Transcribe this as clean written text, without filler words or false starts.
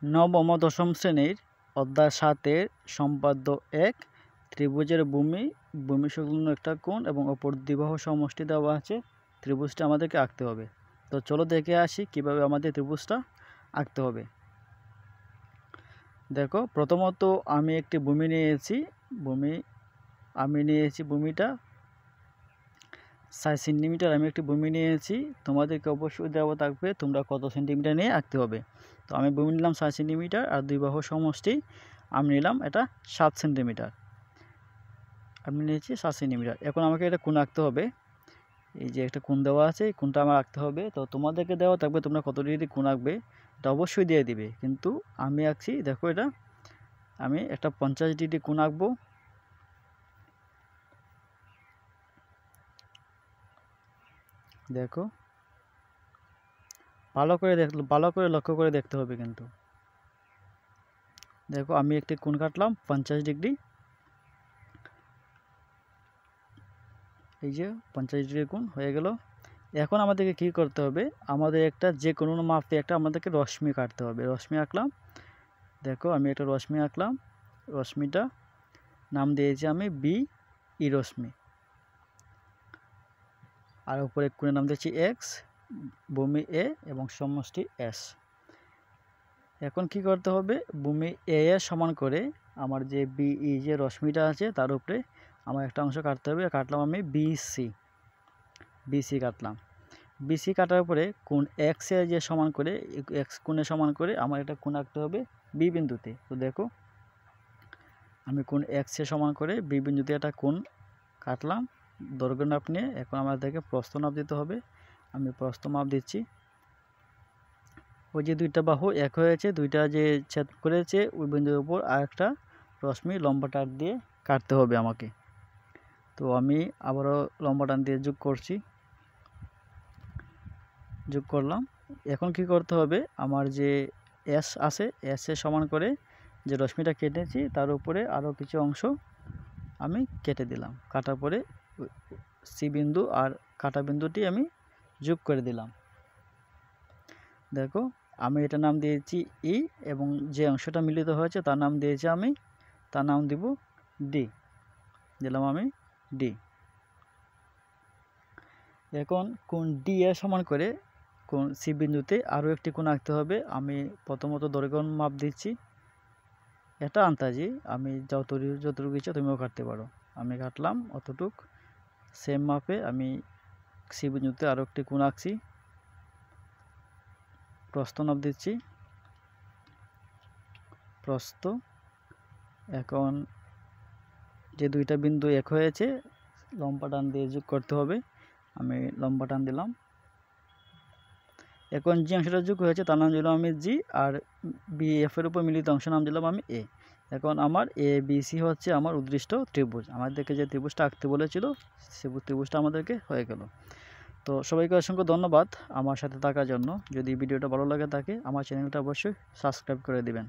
নবম ও দশম শ্রেণীর অধ্যায় ৭-এর সম্পাদ্য ১ ত্রিভুজের ভূমি সংলগ্ন একটা কোণ এবং অপর দ্বিবাহু সমষ্টি দেওয়া আছে। ত্রিভুজটা আমাদেরকে আঁকতে হবে। তো চলো দেখে আসি কিভাবে আমাদের ত্রিভুজটা আঁকতে হবে। দেখো, প্রথমত আমি একটি ভূমি নিয়েছি। ভূমিটা ৬ সেন্টিমিটার আমি একটি ভূমি নিয়েছি। তোমাদেরকে অবশ্যই দেওয়া থাকবে তোমরা কত সেন্টিমিটার নিয়ে আঁকতে হবে। তো আমি ভূমি নিলাম ৬ সেন্টিমিটার আর দুই বাহু সমষ্টি আমি নিলাম এটা ৭ সেন্টিমিটার। আমি নিয়েছি ৭ সেন্টিমিটার। এখন আমাকে এটা কোণ আঁকতে হবে। এই যে একটা কোণ দেওয়া আছে, এই কোণটা আমার আঁকতে হবে। তো তোমাদেরকে দেওয়া থাকবে তোমরা কত ডিগ্রি কোণ আঁকবে এটা অবশ্যই দিয়ে দিবে। কিন্তু আমি আঁকছি, দেখো এটা আমি একটা ৫০ ডিগ্রি কোণ আঁকবো। দেখো, ভালো করে লক্ষ্য করে দেখতে হবে। কিন্তু দেখো, আমি একটি কোণ কাটলাম ৫০ ডিগ্রি। এই যে ৫০ ডিগ্রি কোণ হয়ে গেল। এখন আমাদেরকে কি করতে হবে, আমাদের একটা যে কোনো মাপে একটা আমাদেরকে রশ্মি কাটতে হবে। রশ্মি আঁকলাম। দেখো, আমি একটা রশ্মি আঁকলাম। রশ্মিটা নাম দিয়েছি আমি বি ই রশ্মি। আর উপরে কোণের নাম দিয়েছি এক্স, ভূমি এ এবং সমষ্টি এস। এখন কি করতে হবে, ভূমি এ এর সমান করে আমার যে বিই যে রশ্মিটা আছে তার উপরে আমার একটা অংশ কাটতে হবে। কাটলাম আমি বিসি কাটলাম। বিসি কাটার পরে কোণ এক্স এর যে সমান করে এক্স কোণের সমান করে আমার একটা কোণ আঁকতে হবে বি বিন্দুতে। তো দেখো, আমি কোণ এক্স এর সমান করে বি বিন্দুতে একটা কোণ কাটলাম দৈর্ঘ্য মাপ নিয়ে। এখন আমাদেরকে প্রস্থ মাপ দিতে হবে। আমি প্রস্থ মাপ দিচ্ছি। ওই যে দুইটা বাহু এক হয়েছে, দুইটা যে ছেদ করেছে ওই বিন্দুর উপর আর একটা রশ্মি লম্বা টান দিয়ে কাটতে হবে আমাকে। তো আমি আবারও লম্বা টান দিয়ে যোগ করলাম। এখন কি করতে হবে, আমার যে এস আছে এস এর সমান করে যে রশ্মিটা কেটেছি তার উপরে আরও কিছু অংশ আমি কেটে দিলাম। কাটার পরে সি বিন্দু আর কাটা বিন্দুটি আমি যোগ করে দিলাম। দেখো, আমি এটা নাম দিয়েছি ই এবং যে অংশটা মিলিত হয়েছে তার নাম দিয়েছি তার নাম দিব ডি। দিলাম আমি ডি। এখন কোণ ডি এর সমান করে কোণ সি বিন্দুতে আরও একটি কোণ আঁকতে হবে। আমি প্রথমত দৈর্ঘ্য মাপ দিচ্ছি। এটা আন্দাজি, আমি যতটুকু ইচ্ছা তুমিও কাটতে পারো। আমি কাটলাম অতটুক। সেম মাপে আমি সি বিন্দুতে আরও একটি কোণ আঁকছি। প্রস্থ মাপ দিচ্ছি, প্রস্থ। এখন যে দুইটা বিন্দু এক হয়েছে লম্বা টান দিয়ে যোগ করতে হবে। আমি লম্বা টান দিলাম। এখন যে অংশটা যোগ হয়েছে তার নাম দিলাম আমি জি আর বি এফ এর উপর মিলিত অংশ নাম দিলাম আমি এ। এখন আমার এ বি সি হচ্ছে আমার উদ্দৃষ্ট ত্রিভুজ। আমাদেরকে যে ত্রিভুজটা আঁকতে বলেছিল সে ত্রিভুজটা আমাদেরকে হয়ে গেল। তো সবাইকে অসংখ্য ধন্যবাদ আমার সাথে থাকার জন্য। যদি ভিডিওটা ভালো লাগে থাকে আমার চ্যানেলটা অবশ্যই সাবস্ক্রাইব করে দিবেন।